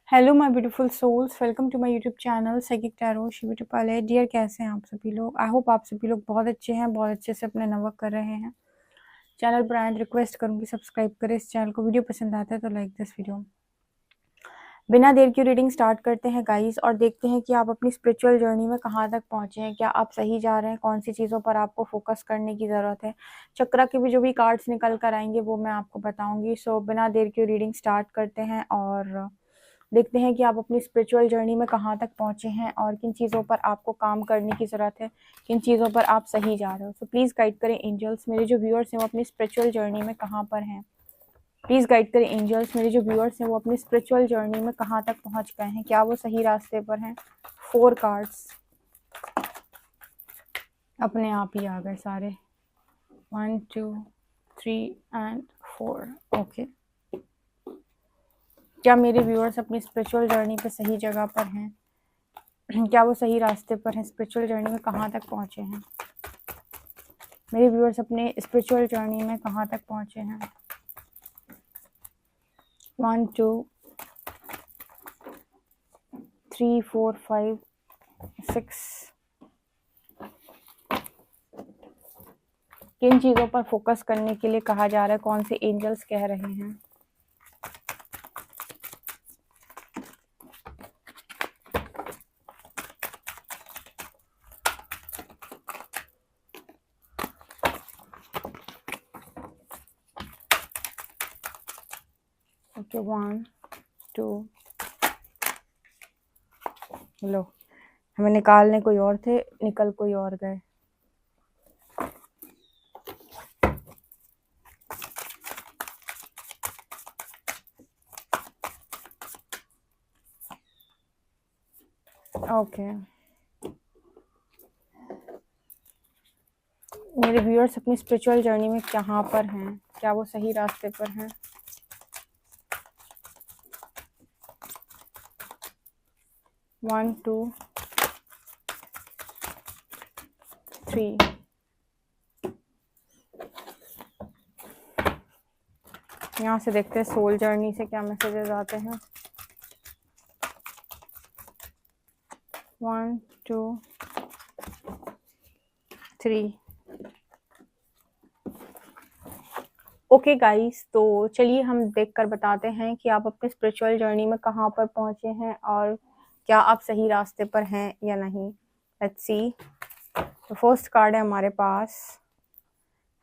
Hello my beautiful souls, welcome to my YouTube channel psychic tarot Shiv Pale. Dear, कैसे हैं आप सभी लोग? आई होप आप सभी लोग बहुत अच्छे हैं, बहुत अच्छे से अपने नवर्क कर रहे हैं। चैनल पर आए रिक्वेस्ट करूंगी सब्सक्राइब करें इस चैनल को। वीडियो पसंद आता है तो लाइक दिस वीडियो। बिना देर की रीडिंग स्टार्ट करते हैं गाइस, और देखते हैं कि आप अपनी स्पिरिचुअल जर्नी में कहाँ तक पहुँचे हैं। क्या आप सही जा रहे हैं? कौन सी चीज़ों पर आपको फोकस करने की ज़रूरत है? चक्रा के भी जो भी कार्ड्स निकल कर आएंगे वो मैं आपको बताऊंगी। सो बिना देर की रीडिंग स्टार्ट करते हैं और देखते हैं कि आप अपनी स्पिरिचुअल जर्नी में कहाँ तक पहुँचे हैं और किन चीज़ों पर आपको काम करने की ज़रूरत है, किन चीज़ों पर आप सही जा रहे हो। सो प्लीज़ गाइड करें एंजल्स, मेरे जो व्यूअर्स हैं वो अपनी स्पिरिचुअल जर्नी में कहाँ पर हैं। प्लीज़ गाइड करें एंजल्स, मेरे जो व्यूअर्स हैं वो अपनी स्पिरिचुअल जर्नी में कहाँ तक पहुँच गए हैं, क्या वो सही रास्ते पर हैं। 4 कार्ड्स अपने आप ही आ गए सारे, 1 2 3 एंड 4। ओके, क्या मेरे व्यूअर्स अपनी स्पिरिचुअल जर्नी पे सही जगह पर हैं? क्या वो सही रास्ते पर हैं? स्पिरिचुअल जर्नी में कहाँ तक पहुँचे हैं मेरे व्यूअर्स? अपने स्पिरिचुअल जर्नी में कहाँ तक पहुँचे हैं? 1 2 3 4 5 6। किन चीज़ों पर फोकस करने के लिए कहा जा रहा है? कौन से एंजल्स कह रहे हैं? ओके, 1 2। लो, हमें निकालने कोई और थे, निकल कोई और गए। ओके, मेरे व्यूअर्स अपनी स्पिरिचुअल जर्नी में कहाँ पर हैं? क्या वो सही रास्ते पर हैं? 1 2 3। यहाँ से देखते हैं सोल जर्नी से क्या मैसेजेस आते हैं। 1 2 3। ओके गाइस, तो चलिए हम देखकर बताते हैं कि आप अपने स्पिरिचुअल जर्नी में कहाँ पर पहुँचे हैं और क्या आप सही रास्ते पर हैं या नहीं। Let's see. तो फर्स्ट कार्ड है हमारे पास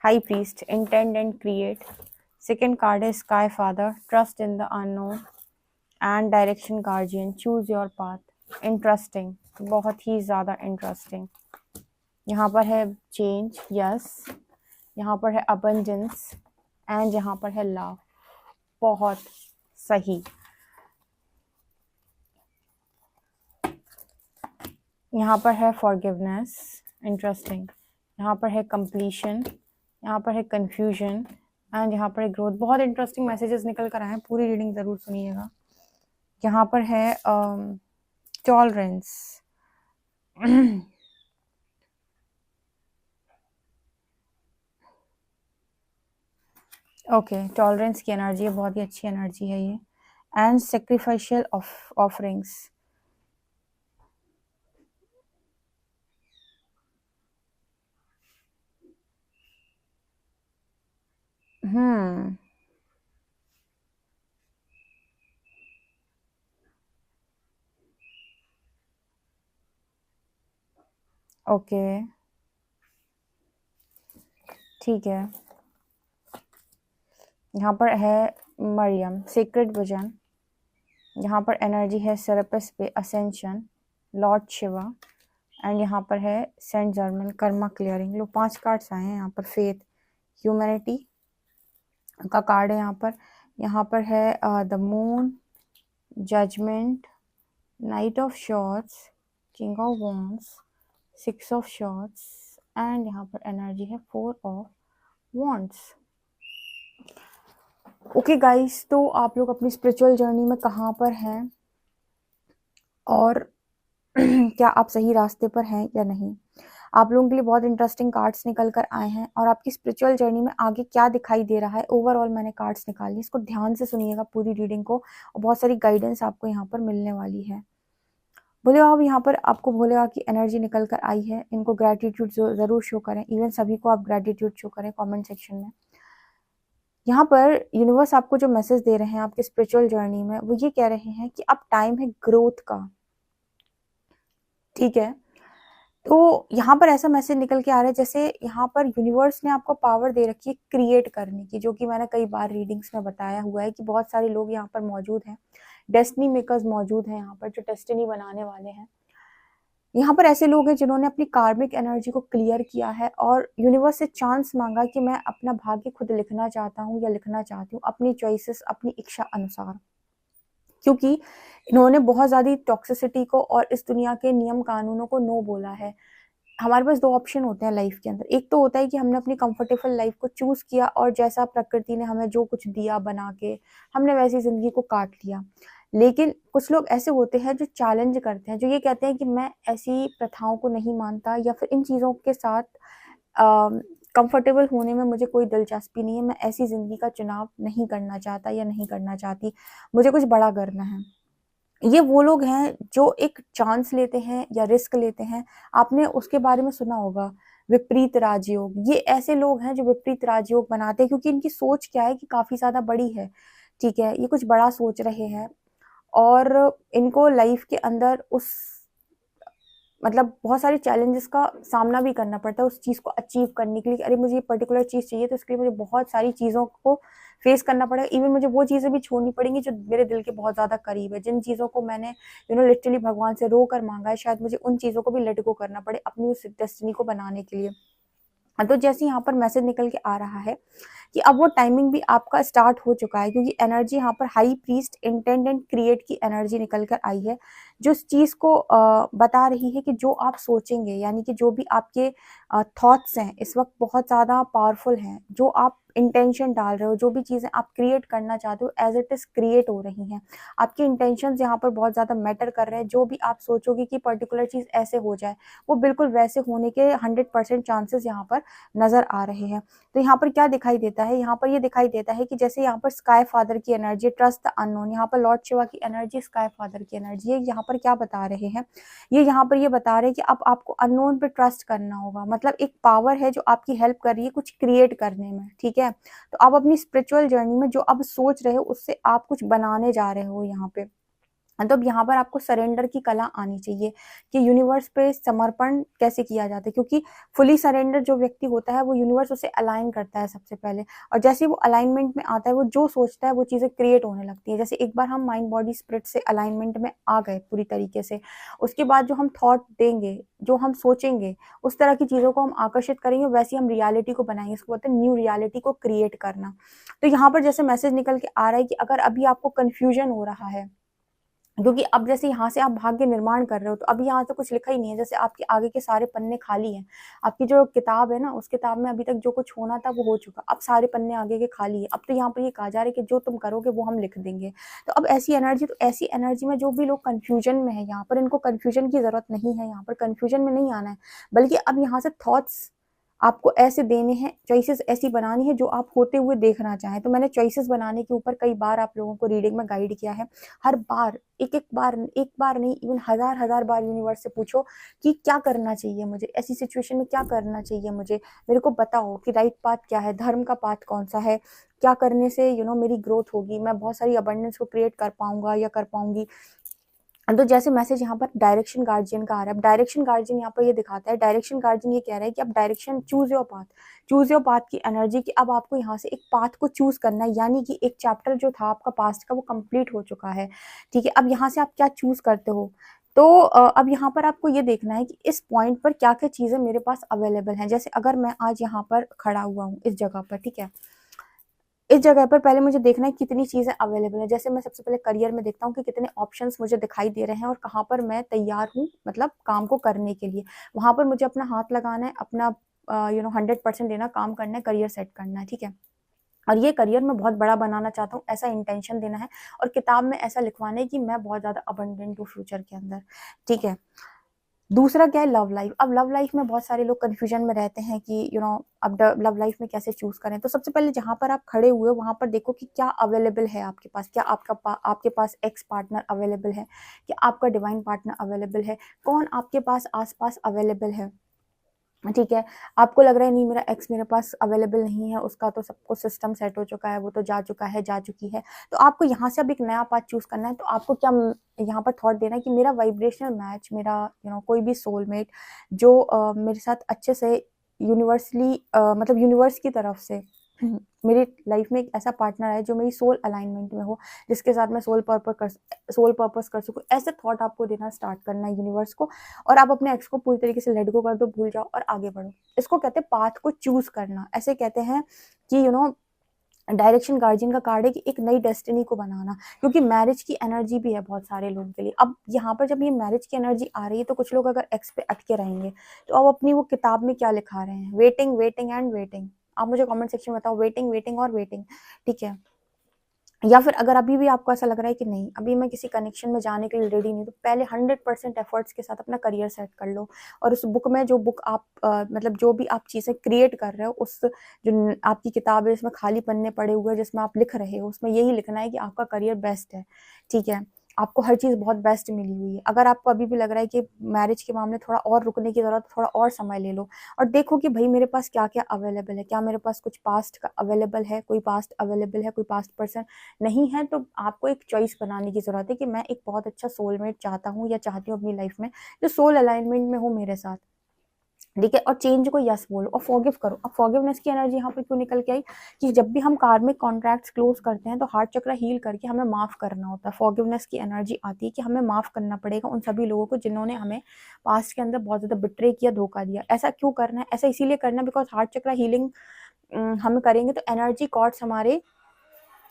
high priest, intend and create. Second card है sky father, trust in the unknown and direction guardian, choose your path. Interesting, बहुत ही ज़्यादा इंटरेस्टिंग। यहाँ पर है चेंज, यस। यहाँ पर है अबंडेंस एंड यहाँ पर है लव। बहुत सही। यहाँ पर है फॉरगिवनेस, इंटरेस्टिंग। यहाँ पर है कंप्लीशन, यहाँ पर है कंफ्यूजन एंड यहाँ पर है ग्रोथ। बहुत इंटरेस्टिंग मैसेजेस निकल कर आए हैं, पूरी रीडिंग ज़रूर सुनिएगा। यहाँ पर है टॉलरेंस। ओके, टॉलरेंस की एनर्जी है, बहुत ही अच्छी एनर्जी है ये। And सेक्रीफाइशियल offerings. ओके, ठीक है। यहाँ पर है मरियम, सीक्रेट विजन। यहाँ पर एनर्जी है सेरेपस पे, असेंशन, लॉर्ड शिवा एंड यहाँ पर है सेंट जर्मन, कर्मा क्लियरिंग। लोग 5 कार्ड्स आए हैं यहाँ पर। फेथ, ह्यूमैनिटी का कार्ड है यहाँ पर। यहाँ पर है the moon, judgement, knight of swords, king of wands, 6 of swords and यहाँ पर एनर्जी है 4 ऑफ वॉन्ड्स। ओके गाइस, तो आप लोग अपनी स्पिरिचुअल जर्नी में कहाँ पर हैं और क्या आप सही रास्ते पर हैं या नहीं। आप लोगों के लिए बहुत इंटरेस्टिंग कार्ड्स निकल कर आए हैं और आपकी स्पिरिचुअल जर्नी में आगे क्या दिखाई दे रहा है, ओवरऑल मैंने कार्ड्स निकाली। इसको ध्यान से सुनिएगा पूरी रीडिंग को, और बहुत सारी गाइडेंस आपको यहाँ पर मिलने वाली है। भोले बाबा यहाँ पर आपको भोले बाबा की एनर्जी निकल कर आई है। इनको ग्रेटिट्यूड जरूर शो करें, इवन सभी को आप ग्रेटिट्यूड शो करें कमेंट सेक्शन में। यहाँ पर यूनिवर्स आपको जो मैसेज दे रहे हैं आपके स्पिरिचुअल जर्नी में, वो ये कह रहे हैं कि अब टाइम है ग्रोथ का, ठीक है। तो यहाँ पर ऐसा मैसेज निकल के आ रहा है जैसे यहाँ पर यूनिवर्स ने आपको पावर दे रखी है क्रिएट करने की, जो कि मैंने कई बार रीडिंग्स में बताया हुआ है कि बहुत सारे लोग यहाँ पर मौजूद हैं, डेस्टिनी मेकर्स मौजूद हैं यहाँ पर, जो डेस्टिनी बनाने वाले हैं। यहाँ पर ऐसे लोग हैं जिन्होंने अपनी कार्मिक एनर्जी को क्लियर किया है और यूनिवर्स से चांस मांगा कि मैं अपना भाग्य खुद लिखना चाहता हूँ या लिखना चाहती हूँ अपनी चॉइसेस, अपनी इच्छा अनुसार, क्योंकि इन्होंने बहुत ज़्यादा टॉक्सिसिटी को और इस दुनिया के नियम कानूनों को नो बोला है। हमारे पास दो ऑप्शन होते हैं लाइफ के अंदर। एक तो होता है कि हमने अपनी कंफर्टेबल लाइफ को चूज किया और जैसा प्रकृति ने हमें जो कुछ दिया बना के, हमने वैसी जिंदगी को काट लिया। लेकिन कुछ लोग ऐसे होते हैं जो चैलेंज करते हैं, जो ये कहते हैं कि मैं ऐसी प्रथाओं को नहीं मानता या फिर इन चीज़ों के साथ कंफर्टेबल होने में मुझे कोई दिलचस्पी नहीं है, मैं ऐसी जिंदगी का चुनाव नहीं करना चाहता या नहीं करना चाहती, मुझे कुछ बड़ा करना है। ये वो लोग हैं जो एक चांस लेते हैं या रिस्क लेते हैं। आपने उसके बारे में सुना होगा, विपरीत राजयोग। ये ऐसे लोग हैं जो विपरीत राजयोग बनाते हैं, क्योंकि इनकी सोच क्या है कि काफी ज्यादा बड़ी है, ठीक है। ये कुछ बड़ा सोच रहे हैं और इनको लाइफ के अंदर उस मतलब बहुत सारे चैलेंजेस का सामना भी करना पड़ता है उस चीज़ को अचीव करने के लिए। अरे मुझे ये पर्टिकुलर चीज़ चाहिए तो इसके लिए मुझे बहुत सारी चीज़ों को फेस करना पड़ेगा। इवन मुझे वो चीज़ें भी छोड़नी पड़ेंगी जो मेरे दिल के बहुत ज़्यादा करीब है, जिन चीज़ों को मैंने लिटरली भगवान से रो कर मांगा है, शायद मुझे उन चीज़ों को भी लेट गो करना पड़े अपनी उस डेस्टिनी को बनाने के लिए। तो जैसे यहाँ पर मैसेज निकल के आ रहा है कि अब वो टाइमिंग भी आपका स्टार्ट हो चुका है, क्योंकि एनर्जी यहाँ पर high priest intent and create की एनर्जी निकल कर आई है, जो इस चीज को बता रही है कि जो आप सोचेंगे, यानी कि जो भी आपके थॉट्स हैं इस वक्त बहुत ज्यादा पावरफुल हैं। जो आप इंटेंशन डाल रहे हो, जो भी चीजें आप क्रिएट करना चाहते हो, एज इट इज क्रिएट हो रही हैं। आपके इंटेंशंस यहाँ पर बहुत ज्यादा मैटर कर रहे हैं। जो भी आप सोचोगे कि पर्टिकुलर चीज ऐसे हो जाए, वो बिल्कुल वैसे होने के 100% चांसेस यहाँ पर नजर आ रहे हैं। तो यहाँ पर क्या दिखाई देता है, यहाँ पर ये दिखाई देता है कि जैसे यहाँ पर स्काई फादर की एनर्जी, ट्रस्ट द अननोन, यहाँ पर लॉर्ड शिवा की एनर्जी, स्काई फादर की एनर्जी, ये यहाँ पर क्या बता रहे हैं, ये यहाँ पर ये बता रहे हैं कि अब आपको अननोन पे ट्रस्ट करना होगा। मतलब एक पावर है जो आपकी हेल्प कर रही है कुछ क्रिएट करने में, ठीक है। तो आप अपनी स्पिरिचुअल जर्नी में जो अब सोच रहे हो उससे आप कुछ बनाने जा रहे हो यहाँ पे। तो अब यहाँ पर आपको सरेंडर की कला आनी चाहिए कि यूनिवर्स पे समर्पण कैसे किया जाता है, क्योंकि फुली सरेंडर जो व्यक्ति होता है वो यूनिवर्स उसे अलाइन करता है सबसे पहले, और जैसे वो अलाइनमेंट में आता है, वो जो सोचता है वो चीज़ें क्रिएट होने लगती है। जैसे एक बार हम माइंड बॉडी स्पिरिट से अलाइनमेंट में आ गए पूरी तरीके से, उसके बाद जो हम थॉट देंगे, जो हम सोचेंगे, उस तरह की चीज़ों को हम आकर्षित करेंगे, वैसी हम रियलिटी को बनाएंगे। इसको बोलते हैं न्यू रियलिटी को क्रिएट करना। तो यहाँ पर जैसे मैसेज निकल के आ रहा है कि अगर अभी आपको कन्फ्यूजन हो रहा है, क्योंकि अब जैसे यहाँ से आप भाग्य निर्माण कर रहे हो, तो अभी यहाँ से कुछ लिखा ही नहीं है, जैसे आपके आगे के सारे पन्ने खाली हैं। आपकी जो किताब है ना, उस किताब में अभी तक जो कुछ होना था वो हो चुका, अब सारे पन्ने आगे के खाली है। अब तो यहाँ पर ये कहा जा रहा है कि जो तुम करोगे वो हम लिख देंगे। तो अब ऐसी एनर्जी, तो ऐसी एनर्जी में जो भी लोग कंफ्यूजन में है, यहाँ पर इनको कंफ्यूजन की जरूरत नहीं है, यहाँ पर कंफ्यूजन में नहीं आना है, बल्कि अब यहाँ से थॉट्स आपको ऐसे देने हैं, चॉइसेस ऐसी बनानी है जो आप होते हुए देखना चाहें। तो मैंने चॉइसेस बनाने के ऊपर कई बार आप लोगों को रीडिंग में गाइड किया है। हर बार एक बार नहीं, इवन हजार बार यूनिवर्स से पूछो कि क्या करना चाहिए मुझे, ऐसी सिचुएशन में क्या करना चाहिए मुझे, मेरे को बताओ कि राइट पाथ क्या है, धर्म का पाथ कौन सा है, क्या करने से मेरी ग्रोथ होगी, मैं बहुत सारी अबंडेंस को क्रिएट कर पाऊंगा या कर पाऊंगी। तो जैसे मैसेज यहाँ पर डायरेक्शन गार्जियन का आ रहा है। अब डायरेक्शन गार्जियन यहाँ पर ये दिखाता है, डायरेक्शन गार्जियन ये कह रहा है कि अब डायरेक्शन, चूज योर पाथ की एनर्जी की अब आपको यहाँ से एक पाथ को चूज करना है, यानी कि एक चैप्टर जो था आपका पास्ट का वो कंप्लीट हो चुका है, ठीक है। अब यहाँ से आप क्या चूज करते हो, तो अब यहाँ पर आपको ये देखना है कि इस पॉइंट पर क्या क्या चीजें मेरे पास अवेलेबल हैं। जैसे अगर मैं आज यहाँ पर खड़ा हुआ हूँ इस जगह पर, ठीक है, इस जगह पर पहले मुझे देखना है कितनी चीजें अवेलेबल है। जैसे मैं सबसे पहले करियर में देखता हूँ कि कितने ऑप्शंस मुझे दिखाई दे रहे हैं और कहाँ पर मैं तैयार हूँ, मतलब काम को करने के लिए। वहां पर मुझे अपना हाथ लगाना है, अपना 100% देना, काम करना है, करियर सेट करना है, ठीक है। और ये करियर मैं बहुत बड़ा बनाना चाहता हूँ, ऐसा इंटेंशन देना है, और किताब में ऐसा लिखवाना है कि मैं बहुत ज्यादा अबंडेंट हूँ फ्यूचर के अंदर, ठीक है। दूसरा क्या है, लव लाइफ। अब लव लाइफ में बहुत सारे लोग कंफ्यूजन में रहते हैं कि अब लव लाइफ में कैसे चूज करें। तो सबसे पहले जहां पर आप खड़े हुए हो वहां पर देखो कि क्या अवेलेबल है आपके पास। क्या आपके पास एक्स पार्टनर अवेलेबल है, क्या आपका डिवाइन पार्टनर अवेलेबल है, कौन आपके पास आसपास अवेलेबल है। ठीक है, आपको लग रहा है नहीं मेरा एक्स मेरे पास अवेलेबल नहीं है, उसका तो सब कुछ सिस्टम सेट हो चुका है, वो तो जा चुका है, जा चुकी है, तो आपको यहाँ से अब एक नया पाथ चूज करना है। तो आपको क्या यहाँ पर थॉट देना है कि मेरा वाइब्रेशनल मैच, मेरा कोई भी सोलमेट जो मेरे साथ अच्छे से यूनिवर्सली मतलब यूनिवर्स की तरफ से मेरी लाइफ में एक ऐसा पार्टनर है जो मेरी सोल अलाइनमेंट में हो, जिसके साथ मैं सोल पर्पस कर सकूँ। ऐसे थॉट आपको देना स्टार्ट करना है यूनिवर्स को, और आप अपने एक्स को पूरी तरीके से लेट गो कर दो, भूल जाओ और आगे बढ़ो। इसको कहते हैं पाथ को चूज करना। ऐसे कहते हैं कि डायरेक्शन गार्जियन का कार्ड है कि एक नई डेस्टिनी को बनाना, क्योंकि मैरिज की एनर्जी भी है बहुत सारे लोगों के लिए। अब यहाँ पर जब ये मैरिज की एनर्जी आ रही है तो कुछ लोग अगर एक्स पे अटके रहेंगे, तो अब अपनी वो किताब में क्या लिखा रहे हैं, वेटिंग वेटिंग एंड वेटिंग। आप मुझे कमेंट सेक्शन में बताओ, वेटिंग वेटिंग और वेटिंग। ठीक है, या फिर अगर अभी भी आपको ऐसा लग रहा है कि नहीं अभी मैं किसी कनेक्शन में जाने के लिए रेडी नहीं, तो पहले 100% एफर्ट्स के साथ अपना करियर सेट कर लो। और उस बुक में जो बुक आप मतलब जो भी आप चीज़ें क्रिएट कर रहे हो, उस जो आपकी किताब है जिसमें खाली पन्ने पड़े हुए हैं, जिसमें आप लिख रहे हो, उसमें यही लिखना है कि आपका करियर बेस्ट है। ठीक है, आपको हर चीज़ बहुत बेस्ट मिली हुई है। अगर आपको अभी भी लग रहा है कि मैरिज के मामले थोड़ा और रुकने की ज़रूरत, थोड़ा और समय ले लो और देखो कि भाई मेरे पास क्या क्या अवेलेबल है। क्या मेरे पास कुछ पास्ट का अवेलेबल है, कोई पास्ट अवेलेबल है, कोई पास्ट पर्सन नहीं है, तो आपको एक चॉइस बनाने की ज़रूरत है कि मैं एक बहुत अच्छा सोलमेट चाहता हूँ या चाहती हूँ अपनी लाइफ में, जो सोल अलाइनमेंट में हो मेरे साथ। ठीक है, और चेंज को यस बोलो और फॉरगिव करो। अब फॉरगिवनेस की एनर्जी यहाँ पर क्यों निकल के आई कि जब भी हम कार्मिक कॉन्ट्रैक्ट्स क्लोज करते हैं तो हार्ट चक्र हील करके हमें माफ़ करना होता है। फॉरगिवनेस की एनर्जी आती है कि हमें माफ़ करना पड़ेगा उन सभी लोगों को जिन्होंने हमें पास्ट के अंदर बहुत ज़्यादा बिट्रे किया, धोखा दिया। ऐसा क्यों करना है? ऐसा इसीलिए करना है बिकॉज हार्ट चक्र हीलिंग हम करेंगे तो एनर्जी कॉर्ड्स हमारे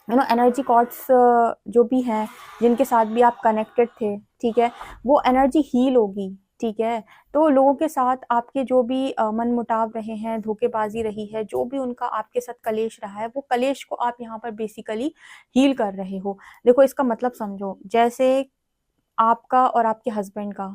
एनर्जी कॉर्ड्स जो भी हैं, जिनके साथ भी आप कनेक्टेड थे, ठीक है, वो एनर्जी हील होगी। ठीक है, तो लोगों के साथ आपके जो भी मन मुटाव रहे हैं, धोखेबाजी रही है, जो भी उनका आपके साथ कलेश रहा है, वो कलेश को आप यहाँ पर बेसिकली हील कर रहे हो। देखो इसका मतलब समझो, जैसे आपका और आपके हस्बैंड का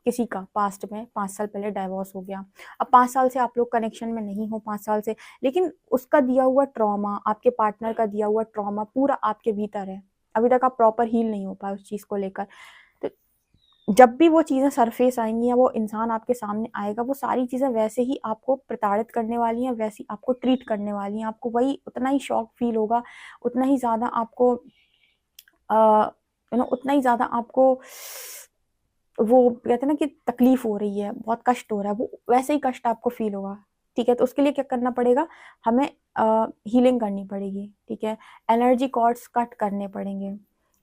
किसी का पास्ट में 5 साल पहले डाइवोर्स हो गया। अब 5 साल से आप लोग कनेक्शन में नहीं हो, 5 साल से, लेकिन उसका दिया हुआ ट्रॉमा, आपके पार्टनर का दिया हुआ ट्रॉमा पूरा आपके भीतर है। अभी तक आप प्रॉपर हील नहीं हो पाए उस चीज़ को लेकर। तो जब भी वो चीज़ें सरफेस आएंगी या वो इंसान आपके सामने आएगा, वो सारी चीज़ें वैसे ही आपको प्रताड़ित करने वाली हैं, वैसे ही आपको ट्रीट करने वाली हैं। आपको वही उतना ही शॉक फील होगा, उतना ही ज़्यादा आपको उतना ही ज़्यादा आपको वो कहते हैं ना कि तकलीफ हो रही है, बहुत कष्ट हो रहा है, वो वैसे ही कष्ट आपको फील होगा। ठीक है, तो उसके लिए क्या करना पड़ेगा, हमें हीलिंग करनी पड़ेगी। ठीक है, एनर्जी कॉर्ड्स कट करने पड़ेंगे,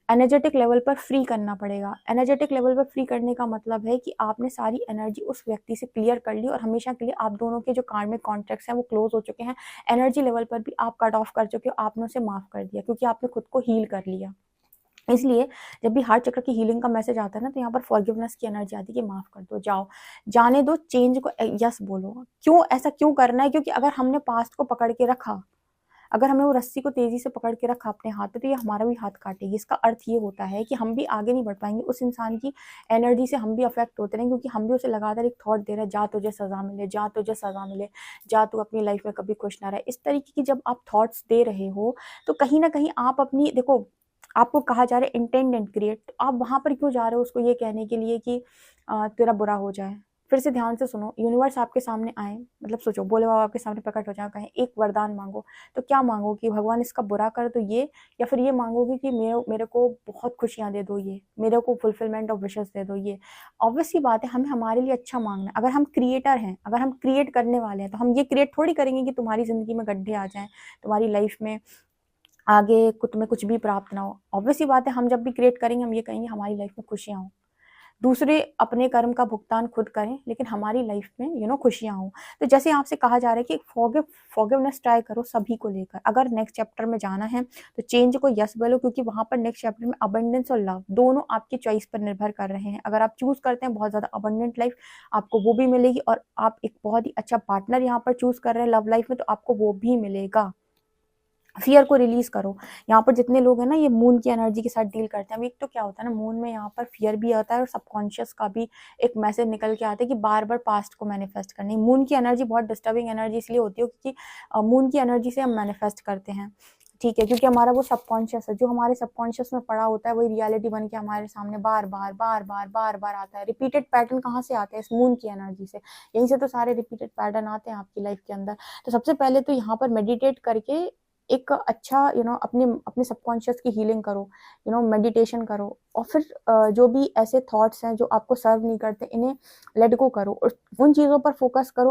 एनर्जेटिक लेवल पर फ्री करना पड़ेगा। एनर्जेटिक लेवल पर फ्री करने का मतलब है कि आपने सारी एनर्जी उस व्यक्ति से क्लियर कर ली और हमेशा के लिए आप दोनों के जो कार्मिक कॉन्ट्रैक्ट्स हैं वो क्लोज हो चुके हैं। एनर्जी लेवल पर भी आप कट ऑफ कर चुके हो, आपने उसे माफ़ कर दिया क्योंकि आपने खुद को हील कर लिया। इसलिए जब भी हार्ट चक्र की हीलिंग का मैसेज आता है ना, तो यहाँ पर फॉरगिवनेस की एनर्जी आती है कि माफ़ कर दो, जाओ, जाने दो, चेंज को यस बोलो। क्यों ऐसा क्यों करना है? क्योंकि अगर हमने पास्ट को पकड़ के रखा, अगर हमने वो रस्सी को तेज़ी से पकड़ के रखा अपने हाथ पे, तो ये हमारा भी हाथ काटेगी। इसका अर्थ ये होता है कि हम भी आगे नहीं बढ़ पाएंगे, उस इंसान की एनर्जी से हम भी अफेक्ट होते रहेंगे, क्योंकि हम भी उसे लगातार एक थॉट दे रहे हैं, जा तुझे सज़ा मिले, जा तुझे सज़ा मिले, जा तू अपनी लाइफ में कभी खुश ना रहे। इस तरीके की जब आप थॉट्स दे रहे हो, तो कहीं ना कहीं आप अपनी, देखो आपको कहा जा रहा है इंटेंड एंड क्रिएट, तो आप वहां पर क्यों जा रहे हो उसको ये कहने के लिए कि तेरा बुरा हो जाए। फिर से ध्यान से सुनो, यूनिवर्स आपके सामने आए, मतलब सोचो भोले बाबा आपके सामने प्रकट हो जाए, कहें एक वरदान मांगो, तो क्या मांगो कि भगवान इसका बुरा कर दो ये, या फिर ये मांगोगे कि मेरे को बहुत खुशियां दे दो, ये मेरे को फुलफिलमेंट ऑफ विशेस दे दो। ये ऑब्वियस सी बात है, हमें हमारे लिए अच्छा मांगना है। अगर हम क्रिएटर हैं, अगर हम क्रिएट करने वाले हैं, तो हम ये क्रिएट थोड़ी करेंगे कि तुम्हारी जिंदगी में गड्ढे आ जाएं, तुम्हारी लाइफ में आगे तुम्हें कुछ भी प्राप्त ना हो। ऑब्वियस सी बात है, हम जब भी क्रिएट करेंगे हम ये कहेंगे हमारी लाइफ में खुशियां हो। दूसरे अपने कर्म का भुगतान खुद करें, लेकिन हमारी लाइफ में खुशियां हो। तो जैसे आपसे कहा जा रहा है कि फॉरगिवनेस ट्राई करो सभी को लेकर। अगर नेक्स्ट चैप्टर में जाना है तो चेंज को यस बोलो, क्योंकि वहां पर नेक्स्ट चैप्टर में अबंडेंस और लव दोनों आपकी चॉइस पर निर्भर कर रहे हैं। अगर आप चूज करते हैं बहुत ज्यादा अबंडेंट लाइफ, आपको वो भी मिलेगी, और आप एक बहुत ही अच्छा पार्टनर यहाँ पर चूज कर रहे हैं लव लाइफ में, तो आपको वो भी मिलेगा। फियर को रिलीज करो। यहाँ पर जितने लोग हैं ना ये मून की एनर्जी के साथ डील करते हैं। अभी एक तो क्या होता है ना, मून में यहाँ पर फियर भी आता है और सबकॉन्शियस का भी एक मैसेज निकल के आता है कि बार बार पास्ट को मैनिफेस्ट करनी। मून की एनर्जी बहुत डिस्टर्बिंग एनर्जी इसलिए होती है क्योंकि मून की एनर्जी से हम मैनिफेस्ट करते हैं, ठीक है, क्योंकि हमारा वो सबकॉन्शियस है, जो हमारे सबकॉन्शियस में पड़ा होता है वही रियलिटी बन के हमारे सामने बार बार बार बार बार बार आता है। रिपीटेड पैटर्न कहाँ से आते हैं? इस मून की एनर्जी से, यहीं से तो सारे रिपीटेड पैटर्न आते हैं आपकी लाइफ के अंदर। तो सबसे पहले तो यहाँ पर मेडिटेट करके एक अच्छा अपने अपने सबकॉन्शियस की हीलिंग करो, मेडिटेशन करो, और फिर जो भी ऐसे थॉट्स हैं जो आपको सर्व नहीं करते इन्हें लेट गो करो और उन चीज़ों पर फोकस करो।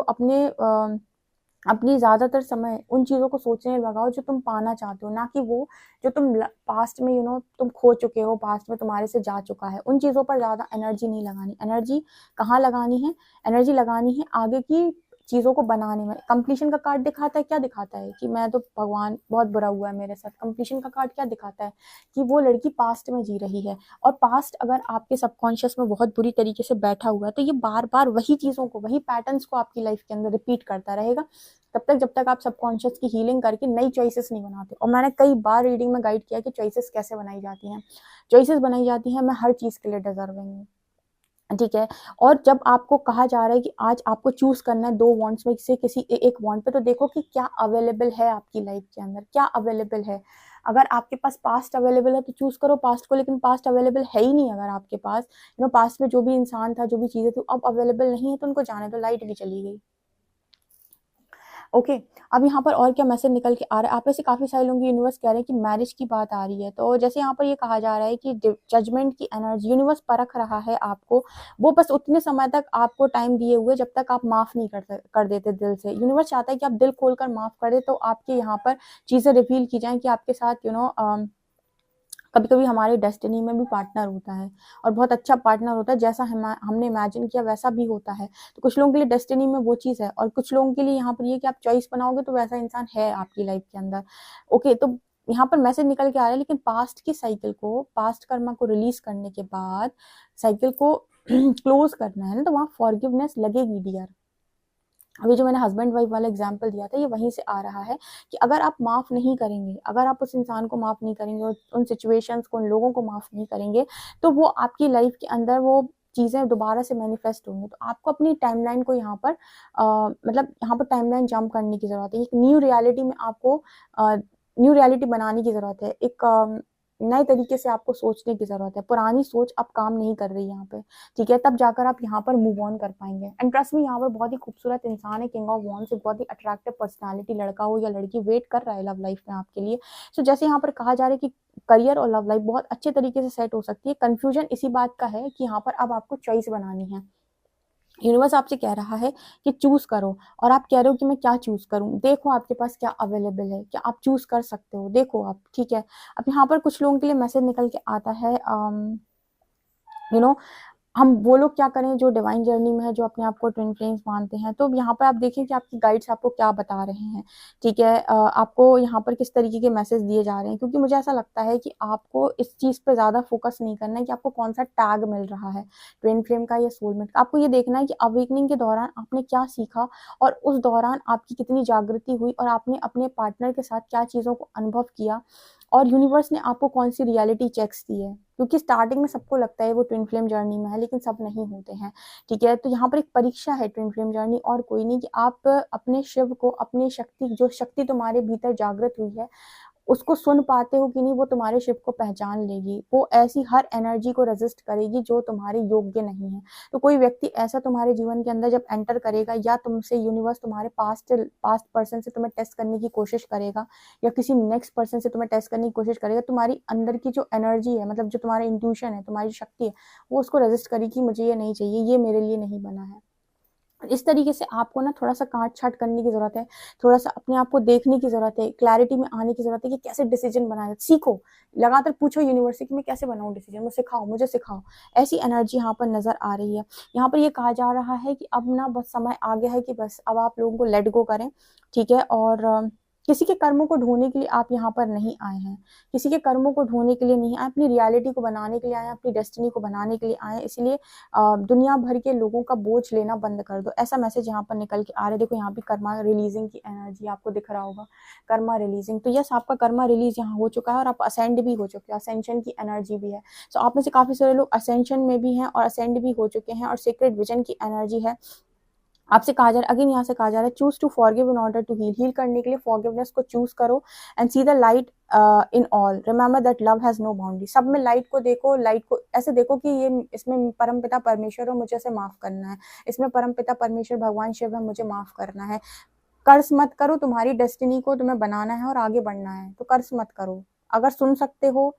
अपनी ज़्यादातर समय उन चीज़ों को सोचने लगाओ जो तुम पाना चाहते हो, ना कि वो जो तुम पास्ट में तुम खो चुके हो, पास्ट में तुम्हारे से जा चुका है। उन चीज़ों पर ज़्यादा एनर्जी नहीं लगानी। एनर्जी कहाँ लगानी है? एनर्जी लगानी है आगे की चीज़ों को बनाने में। कंप्लीशन का कार्ड दिखाता है, क्या दिखाता है कि मैं तो भगवान बहुत बुरा हुआ है मेरे साथ। कंप्लीशन का कार्ड क्या दिखाता है कि वो लड़की पास्ट में जी रही है, और पास्ट अगर आपके सबकॉन्शियस में बहुत बुरी तरीके से बैठा हुआ है तो ये बार बार वही चीज़ों को, वही पैटर्न्स को आपकी लाइफ के अंदर रिपीट करता रहेगा तब तक जब तक आप सबकॉन्शियस की हीलिंग करके नई चॉइसेस नहीं बनाते। और मैंने कई बार रीडिंग में गाइड किया कि चॉइसेस कैसे बनाई जाती हैं। चॉइसेस बनाई जाती हैं, मैं हर चीज़ के लिए डिजर्विंग हूँ, ठीक है। और जब आपको कहा जा रहा है कि आज आपको चूज करना है 2 वांट्स में से किसी एक वांट पे, तो देखो कि क्या अवेलेबल है आपकी लाइफ के अंदर, क्या अवेलेबल है। अगर आपके पास पास्ट अवेलेबल है तो चूज करो पास्ट को, लेकिन पास्ट अवेलेबल है ही नहीं अगर आपके पास, पास्ट में जो भी इंसान था, जो भी चीजें थी, अब अवेलेबल नहीं है तो उनको जाने दो, लाइट भी चली गई। ओके, अब यहाँ पर और क्या मैसेज निकल के आ रहा है? आप में से काफी सारे लोग यूनिवर्स कह रहे हैं कि मैरिज की बात आ रही है। तो जैसे यहाँ पर ये कहा जा रहा है कि जजमेंट की एनर्जी यूनिवर्स परख रहा है आपको, वो बस उतने समय तक आपको टाइम दिए हुए जब तक आप माफ नहीं कर देते दिल से। यूनिवर्स चाहता है कि आप दिल खोलकर माफ कर दे, तो आपके यहाँ पर चीजें रिवील की जाए कि आपके साथ कभी कभी हमारे डेस्टिनी में भी पार्टनर होता है, और बहुत अच्छा पार्टनर होता है, जैसा हमने इमेजिन किया वैसा भी होता है। तो कुछ लोगों के लिए डेस्टिनी में वो चीज़ है, और कुछ लोगों के लिए यहाँ पर ये कि आप चॉइस बनाओगे तो वैसा इंसान है आपकी लाइफ के अंदर। ओके, तो यहाँ पर मैसेज निकल के आ रहा है, लेकिन पास्ट की साइकिल को, पास्ट कर्मा को रिलीज करने के बाद साइकिल को क्लोज करना है ना, तो वहाँ फॉरगिवनेस लगेगी डियर। अभी जो मैंने हस्बैंड वाइफ वाला एग्जाम्पल दिया था, ये वहीं से आ रहा है कि अगर आप माफ़ नहीं करेंगे, अगर आप उस इंसान को माफ़ नहीं करेंगे और उन सिचुएशंस को, उन लोगों को माफ़ नहीं करेंगे, तो वो आपकी लाइफ के अंदर वो चीज़ें दोबारा से मैनिफेस्ट होंगी। तो आपको अपनी टाइमलाइन को यहाँ पर मतलब यहाँ पर टाइमलाइन जंप करने की ज़रूरत है। एक न्यू रियलिटी में आपको न्यू रियलिटी बनाने की ज़रूरत है। एक नए तरीके से आपको सोचने की ज़रूरत है। पुरानी सोच अब काम नहीं कर रही यहाँ पे, ठीक है, तब जाकर आप यहाँ पर मूव ऑन कर पाएंगे। एंड ट्रस्ट मी, यहाँ पर बहुत ही खूबसूरत इंसान है, किंग ऑफ वॉन्ड्स, एक बहुत ही अट्रैक्टिव पर्सनालिटी, लड़का हो या लड़की, वेट कर रहा है लव लाइफ में आपके लिए। सो जैसे यहाँ पर कहा जा रहा है कि करियर और लव लाइफ बहुत अच्छे तरीके से सेट हो सकती है। कंफ्यूजन इसी बात का है कि यहाँ पर अब आपको चॉइस बनानी है। यूनिवर्स आपसे कह रहा है कि चूज करो, और आप कह रहे हो कि मैं क्या चूज करूं। देखो आपके पास क्या अवेलेबल है, क्या आप चूज कर सकते हो, देखो आप, ठीक है। अब यहाँ पर कुछ लोगों के लिए मैसेज निकल के आता है, यू नो हम वो लोग क्या करें जो डिवाइन जर्नी में है, जो अपने आप को ट्विन फ्लेम्स मानते हैं। तो यहाँ पर आप देखें कि आपकी गाइड्स आपको क्या बता रहे हैं, ठीक है। आपको यहाँ पर किस तरीके के मैसेज दिए जा रहे हैं, क्योंकि मुझे ऐसा लगता है कि आपको इस चीज़ पे ज़्यादा फोकस नहीं करना है कि आपको कौन सा टैग मिल रहा है, ट्विन फ्लेम का या सोलमेट का। आपको ये देखना है कि अवेकनिंग के दौरान आपने क्या सीखा, और उस दौरान आपकी कितनी जागृति हुई, और आपने अपने पार्टनर के साथ क्या चीज़ों को अनुभव किया, और यूनिवर्स ने आपको कौन सी रियलिटी चेक्स दी है। क्योंकि स्टार्टिंग में सबको लगता है वो ट्विन फ्लेम जर्नी में है, लेकिन सब नहीं होते हैं, ठीक है। तो यहाँ पर एक परीक्षा है ट्विन फ्लेम जर्नी, और कोई नहीं, कि आप अपने शिव को, अपनी शक्ति, जो शक्ति तुम्हारे भीतर जागृत हुई है, उसको सुन पाते हो कि नहीं, वो तुम्हारे शिव को पहचान लेगी। वो ऐसी हर एनर्जी को रेजिस्ट करेगी जो तुम्हारे योग्य नहीं है। तो कोई व्यक्ति ऐसा तुम्हारे जीवन के अंदर जब एंटर करेगा, या तुमसे यूनिवर्स तुम्हारे पास्ट पर्सन से तुम्हें टेस्ट करने की कोशिश करेगा, या किसी नेक्स्ट पर्सन से तुम्हें टेस्ट करने की कोशिश करेगा, तुम्हारी अंदर की जो एनर्जी है, मतलब जो तुम्हारा इंट्यूशन है, तुम्हारी शक्ति है, वो उसको रेजिस्ट करेगी, मुझे ये नहीं चाहिए, ये मेरे लिए नहीं बना है। इस तरीके से आपको ना थोड़ा सा काट छाट करने की जरूरत है, थोड़ा सा अपने आप को देखने की जरूरत है, क्लैरिटी में आने की जरूरत है कि कैसे डिसीजन बनाए। सीखो, लगातार पूछो यूनिवर्स से कि मैं कैसे बनाऊं डिसीजन, मुझे सिखाओ। ऐसी एनर्जी यहाँ पर नजर आ रही है। यहाँ पर ये कहा जा रहा है कि अब ना बस समय आ गया है कि बस अब आप लोगों को लेट गो करें, ठीक है। और किसी के कर्मों को ढोने के लिए आप यहाँ पर नहीं आए हैं, किसी के कर्मों को ढोने के लिए नहीं आए, अपनी रियलिटी को बनाने के लिए आए हैं, अपनी डेस्टिनी को बनाने के लिए आए हैं। इसलिए दुनिया भर के लोगों का बोझ लेना बंद कर दो, ऐसा मैसेज यहाँ पर निकल के आ रहा है। देखो यहाँ भी कर्मा रिलीजिंग की एनर्जी आपको दिख रहा होगा, कर्मा रिलीजिंग। तो यस, आपका कर्मा रिलीज यहाँ हो चुका है और आप असेंड भी हो चुके हैं, असेंशन की एनर्जी भी है। सो आप में से काफी सारे लोग असेंशन में भी हैं और असेंड भी हो चुके हैं, और सीक्रेट विजन की एनर्जी है। आपसे कहा जा रहा है, अगेन यहाँ से कहा जा रहा है, choose to forgive in order to heal. Heal करने के लिए फॉरगिवनेस को चूज करो and see the light in all, remember that love has no boundary. सब में लाइट को देखो, लाइट को ऐसे देखो कि ये इसमें परमपिता परमेश्वर है, मुझे ऐसे माफ करना है, इसमें परमपिता परमेश्वर भगवान शिव है, मुझे माफ करना है। कर्ज मत करो, तुम्हारी डेस्टिनी को तुम्हें बनाना है और आगे बढ़ना है, तो कर्ज मत करो। अगर सुन सकते हो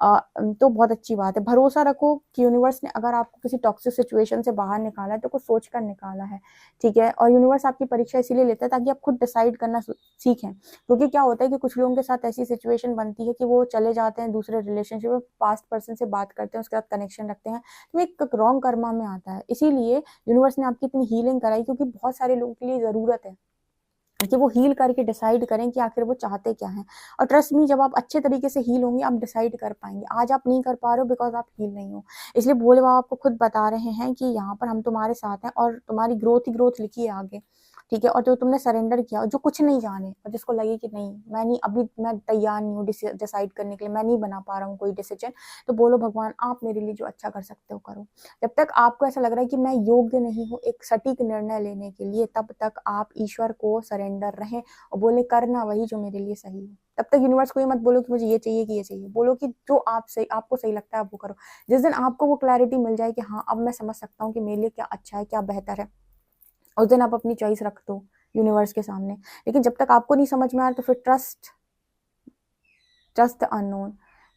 तो बहुत अच्छी बात है। भरोसा रखो कि यूनिवर्स ने अगर आपको किसी टॉक्सिक सिचुएशन से बाहर निकाला है तो कुछ सोच कर निकाला है, ठीक है। और यूनिवर्स आपकी परीक्षा इसीलिए लेता है ताकि आप खुद डिसाइड करना सीखें। क्योंकि क्या होता है कि कुछ लोगों के साथ ऐसी सिचुएशन बनती है कि वो चले जाते हैं दूसरे रिलेशनशिप में, पास्ट पर्सन से बात करते हैं, उसके साथ कनेक्शन रखते हैं, तो एक रॉन्ग कर्मा में आता है। इसीलिए यूनिवर्स ने आपकी इतनी हीलिंग कराई, क्योंकि बहुत सारे लोगों के लिए जरूरत है कि वो हील करके डिसाइड करें कि आखिर वो चाहते क्या हैं। और ट्रस्ट मी, जब आप अच्छे तरीके से हील होंगे आप डिसाइड कर पाएंगे। आज आप नहीं कर पा रहे हो बिकॉज आप हील नहीं हो, इसलिए भोले बाबा आपको खुद बता रहे हैं कि यहाँ पर हम तुम्हारे साथ हैं और तुम्हारी ग्रोथ ही ग्रोथ लिखी है आगे, ठीक है। और जो तुमने सरेंडर किया, जो कुछ नहीं जाने और जिसको लगे कि नहीं मैं नहीं, अभी मैं तैयार नहीं हूँ डिसाइड करने के लिए, मैं नहीं बना पा रहा हूँ कोई डिसीजन, तो बोलो भगवान आप मेरे लिए जो अच्छा कर सकते हो करो। जब तक आपको ऐसा लग रहा है कि मैं योग्य नहीं हूँ एक सटीक निर्णय लेने के लिए, तब तक आप ईश्वर को सरेंडर रहें और बोले करना वही जो मेरे लिए सही है। तब तक यूनिवर्स को ये मत बोलो कि मुझे ये चाहिए कि ये चाहिए, बोलो कि जो आपको सही लगता है आप वो करो। जिस दिन आपको वो क्लैरिटी मिल जाए कि हाँ अब मैं समझ सकता हूँ कि मेरे लिए क्या अच्छा है क्या बेहतर है, उस दिन आप अपनी चॉइस रख दो यूनिवर्स के सामने। लेकिन जब तक आपको नहीं समझ में आया तो फिर ट्रस्ट द अननोन,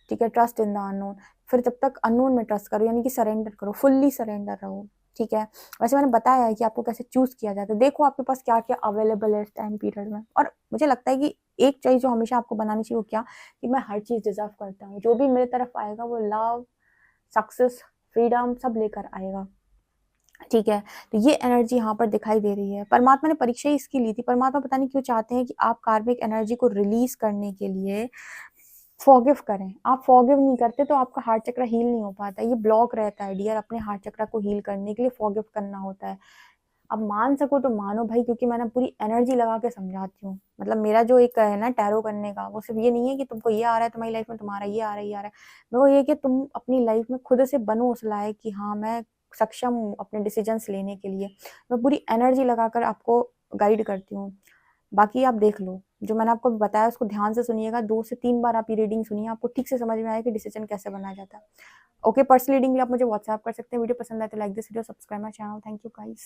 ठीक है, ट्रस्ट इन द अननोन। फिर जब तक अननोन में ट्रस्ट करो, यानी कि सरेंडर करो, फुल्ली सरेंडर रहो, ठीक है। वैसे मैंने बताया है कि आपको कैसे चूज किया जाता है। देखो आपके पास क्या क्या अवेलेबल है इस टाइम पीरियड में। और मुझे लगता है कि एक चीज जो हमेशा आपको बनानी चाहिए वो क्या, कि मैं हर चीज डिजर्व करता हूँ, जो भी मेरे तरफ आएगा वो लव, सक्सेस, फ्रीडम सब लेकर आएगा, ठीक है। तो ये एनर्जी यहाँ पर दिखाई दे रही है। परमात्मा ने परीक्षा ही इसकी ली थी। परमात्मा पता नहीं क्यों चाहते हैं कि आप कार्मिक एनर्जी को रिलीज करने के लिए फॉरगिव करें। आप फॉरगिव नहीं करते तो आपका हार्ट चक्र हील नहीं हो पाता, ये ब्लॉक रहता है डियर। अपने हार्ट चक्र को हील करने के लिए फॉरगिव करना होता है। अब मान सको तो मानो भाई, क्योंकि मैंने पूरी एनर्जी लगा के समझाती हूँ। मतलब मेरा जो एक है ना टैरो करने का, वो सिर्फ ये नहीं है कि तुमको ये आ रहा है तुम्हारी लाइफ में, तुम्हारा ये आ रहा है, ये आ रहा है। वो ये कि तुम अपनी लाइफ में खुद से बनो उस लायक कि हाँ मैं सक्षम हूँ अपने डिसीजंस लेने के लिए। मैं पूरी एनर्जी लगाकर आपको गाइड करती हूँ। बाकी आप देख लो, जो मैंने आपको बताया उसको ध्यान से सुनिएगा, 2 से 3 बार आप ये रीडिंग सुनिए, आपको ठीक से समझ में आएगा कि डिसीजन कैसे बनाया जाता है। ओके, पर्सनल रीडिंग के लिए आप मुझे व्हाट्सएप कर सकते हैं। वीडियो पसंद आए तो like this video, subscribe my channel. Thank you guys.